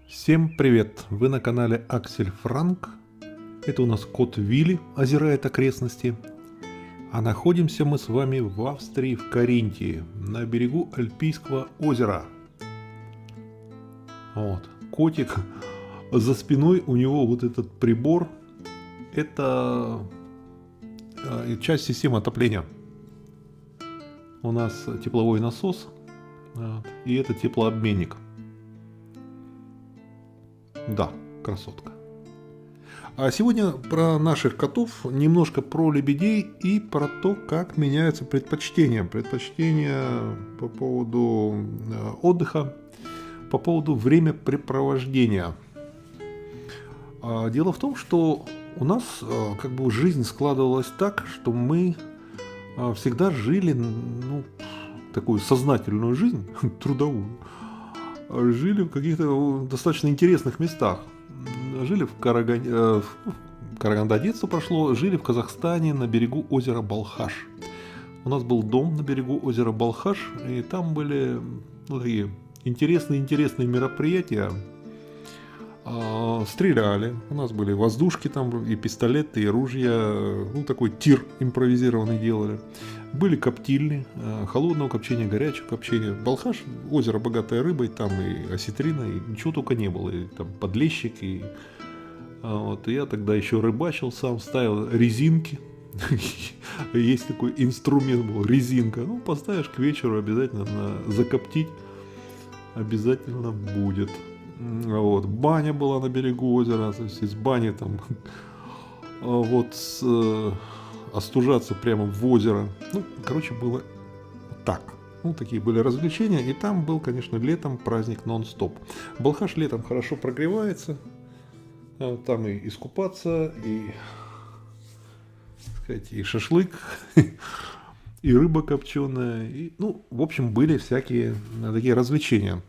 Всем привет! Вы на канале Аксель Франк. Это у нас кот Вилли озирает окрестности. А находимся мы с вами в Австрии, в Каринтии, на берегу Альпийского озера. Вот, котик. За спиной у него вот этот прибор. Это часть системы отопления. У нас тепловой насос, и это теплообменник. Да, красотка. А сегодня про наших котов, немножко про лебедей и про то, как меняются предпочтения. Предпочтения по поводу отдыха, по поводу времяпрепровождения. Дело в том, что у нас как бы жизнь складывалась так, что мы всегда жили, такую сознательную жизнь, трудовую. Жили в каких-то достаточно интересных местах. Жили в Караганде детство прошло, жили в Казахстане на берегу озера Балхаш. У нас был дом на берегу озера Балхаш, и там были такие интересные мероприятия. Стреляли, у нас были воздушки там, и пистолеты, и ружья, такой тир импровизированный делали. Были коптильни, холодного копчения, горячего копчения. Балхаш, озеро богатое рыбой, там и осетрина, и ничего только не было, и там подлещик, и я тогда еще рыбачил сам, ставил резинки. Есть такой инструмент был, резинка. Поставишь к вечеру, обязательно закоптить, обязательно будет. Баня была на берегу озера, то есть из бани там остужаться прямо в озеро. Было так. Такие были развлечения. И там был, конечно, летом праздник нон-стоп. Балхаш летом хорошо прогревается. Там и искупаться, и шашлык, и рыба копченая. И, в общем, были всякие такие развлечения.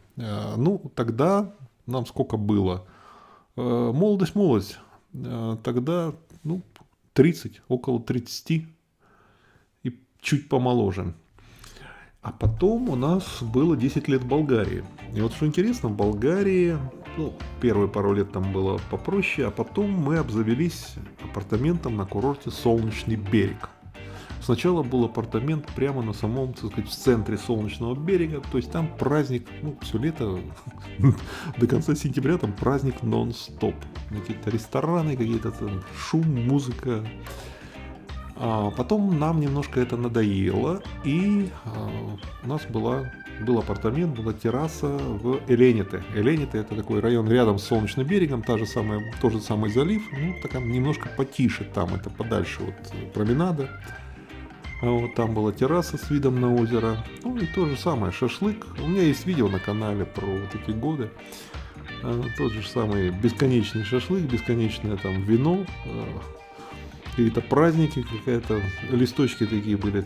Тогда нам сколько было? Молодость. Тогда, 30, около 30 и чуть помоложе. А потом у нас было 10 лет в Болгарии. И вот что интересно, в Болгарии, первые пару лет там было попроще, а потом мы обзавелись апартаментом на курорте Солнечный берег. Сначала был апартамент прямо на самом, так сказать, в центре Солнечного берега, то есть там праздник, все лето, до конца сентября там праздник нон-стоп. Какие-то рестораны, какие-то там шум, музыка. А потом нам немножко это надоело, и у нас был апартамент, была терраса в Элените. Элените — это такой район рядом с Солнечным берегом, тот же самый залив, так немножко потише там, это подальше от променада. Там была терраса с видом на озеро. И то же самое, шашлык. У меня есть видео на канале про вот эти годы. Тот же самый бесконечный шашлык, бесконечное там вино. Какие-то праздники, какие-то листочки такие были.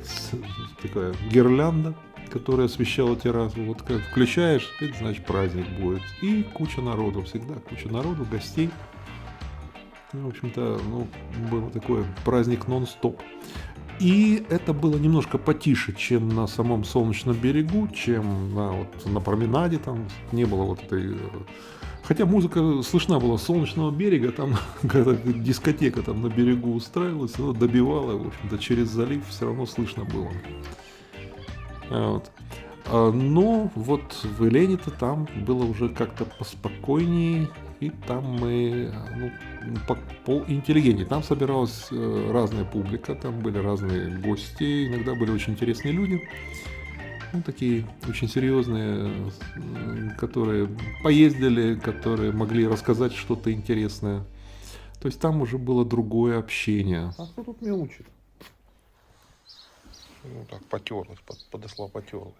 Такая гирлянда, которая освещала террасу. Вот как включаешь, это значит праздник будет. И куча народу, всегда куча народу, гостей. В общем-то, был такой праздник нон-стоп. И это было немножко потише, чем на самом Солнечном берегу, чем на променаде, там не было вот этой... Хотя музыка слышна была с Солнечного берега, там какая-то дискотека там на берегу устраивалась, она добивала, в общем-то, через залив все равно слышно было. Но вот в Элените там было уже как-то поспокойнее, и там мы поинтеллигентнее. Там собиралась разная публика, там были разные гости, иногда были очень интересные люди. Такие очень серьезные, которые поездили, которые могли рассказать что-то интересное. То есть там уже было другое общение. А кто тут мяучит? Так, потерлась, подошла, потерлась.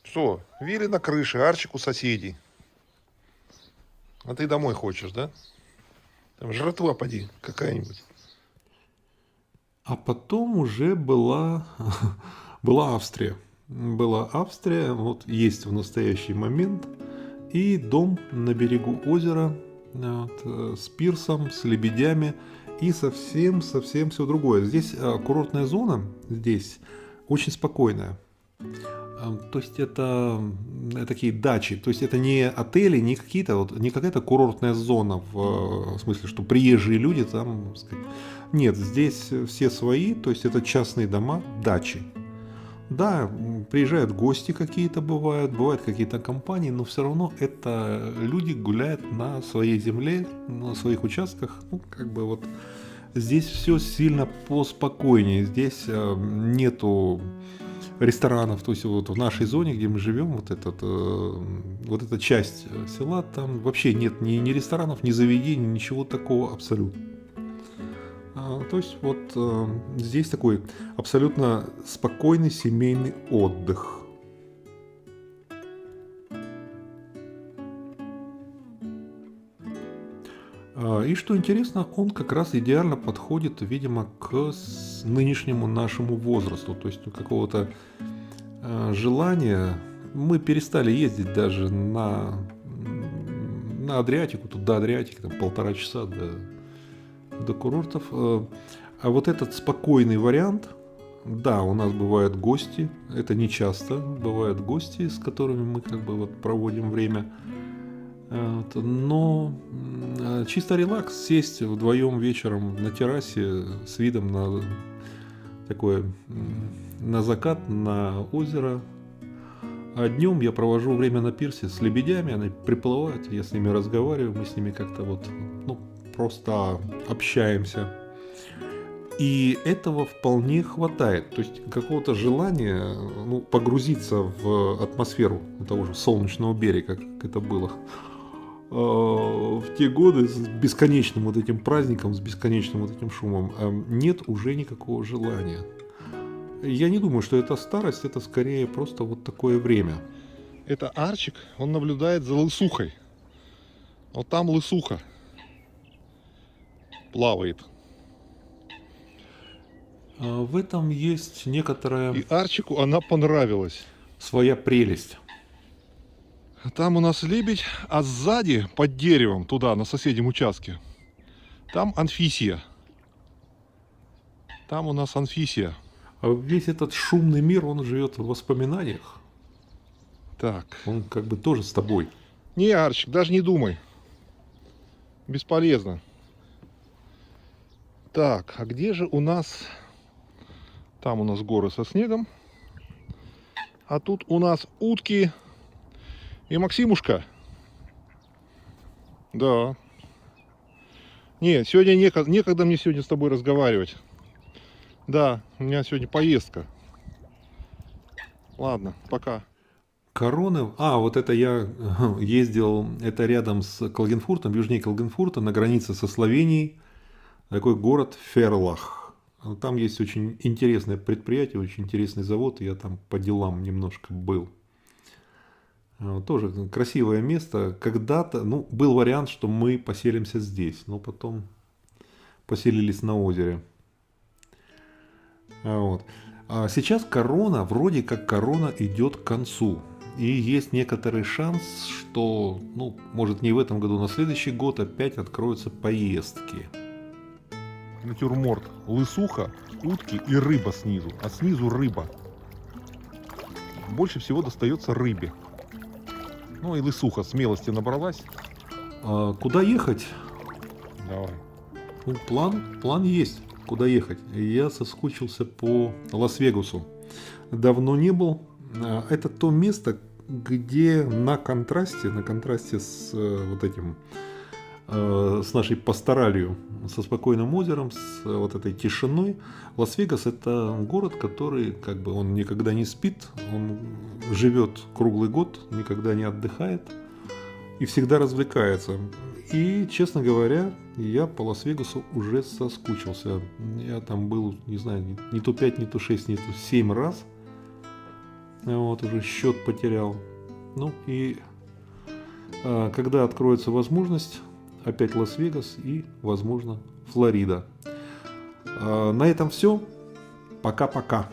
Что, Вилли на крыше, Арчик у соседей. А ты домой хочешь, да? Там жратва поди какая-нибудь. А потом уже была Австрия. Была Австрия, есть в настоящий момент. И дом на берегу озера с пирсом, с лебедями. И совсем все другое. Здесь курортная зона, здесь очень спокойная. То есть это такие дачи, то есть это не отели, не какие-то вот, не какая-то курортная зона в смысле, что приезжие люди там, так сказать. Нет, здесь все свои, то есть это частные дома, дачи. Да, приезжают гости какие-то бывают какие-то компании, но все равно это люди гуляют на своей земле, на своих участках, ну как бы вот здесь все сильно поспокойнее, здесь нету ресторанов, то есть вот в нашей зоне, где мы живем, вот эта часть села, там вообще нет ни ресторанов, ни заведений, ничего такого абсолютно. То есть вот здесь такой абсолютно спокойный семейный отдых. И что интересно, он как раз идеально подходит, видимо, к нынешнему нашему возрасту. То есть какого-то желания. Мы перестали ездить даже на Адриатику, тут до Адриатики, там 1,5 часа до курортов. А вот этот спокойный вариант, да, у нас бывают гости, это не часто, бывают гости, с которыми мы как бы вот проводим время. Но чисто релакс, сесть вдвоем вечером на террасе с видом на такое, на закат, на озеро. А днем я провожу время на пирсе с лебедями, они приплывают, я с ними разговариваю, мы с ними как-то вот, ну, просто общаемся. И этого вполне хватает. То есть какого-то желания, ну, погрузиться в атмосферу того же солнечного берега, как это было в те годы, с бесконечным вот этим праздником, с бесконечным вот этим шумом, нет уже никакого желания. Я не думаю, что это старость, это скорее просто вот такое время. Это Арчик, он наблюдает за лысухой. Вот там лысуха плавает. В этом есть некоторая И Арчику она понравилась. своя прелесть. Там у нас лебедь, а сзади, под деревом, туда, на соседнем участке, там Анфисия. Там у нас Анфисия. А весь этот шумный мир, он живет в воспоминаниях. Так. Он как бы тоже с тобой. Не, Арчик, даже не думай. Бесполезно. Так, а где же у нас... Там у нас горы со снегом. А тут у нас утки и Максимушка. Да. Нет, сегодня некогда мне сегодня с тобой разговаривать. Да, у меня сегодня поездка. Ладно, пока. Короны. Вот это я ездил, это рядом с Клагенфуртом, южнее Клагенфурта, на границе со Словенией. Такой город Ферлах. Там есть очень интересное предприятие, очень интересный завод. Я там по делам немножко был. Тоже красивое место. Когда-то, ну, был вариант, что мы поселимся здесь, но потом поселились на озере. Вот. А сейчас корона, вроде как корона идет к концу. И есть некоторый шанс, что, ну, может не в этом году, на следующий год опять откроются поездки. Натюрморт. Лысуха, утки и рыба снизу. А снизу рыба. Больше всего достается рыбе. Ну и лысуха смелости набралась. Куда ехать? Давай. Ну, план есть, куда ехать. Я соскучился по Лас-Вегасу. Давно не был. Это то место, где на контрасте с вот этим, с нашей пасторалью, со спокойным озером, с вот этой тишиной. Лас-Вегас — это город, который как бы он никогда не спит, он живет круглый год, никогда не отдыхает и всегда развлекается. И, честно говоря, я по Лас-Вегасу уже соскучился. Я там был, не знаю, не то 5, не то 6, не то 7 раз. Вот, уже счет потерял. Ну и когда откроется возможность, опять Лас-Вегас и, возможно, Флорида. На этом все. Пока-пока.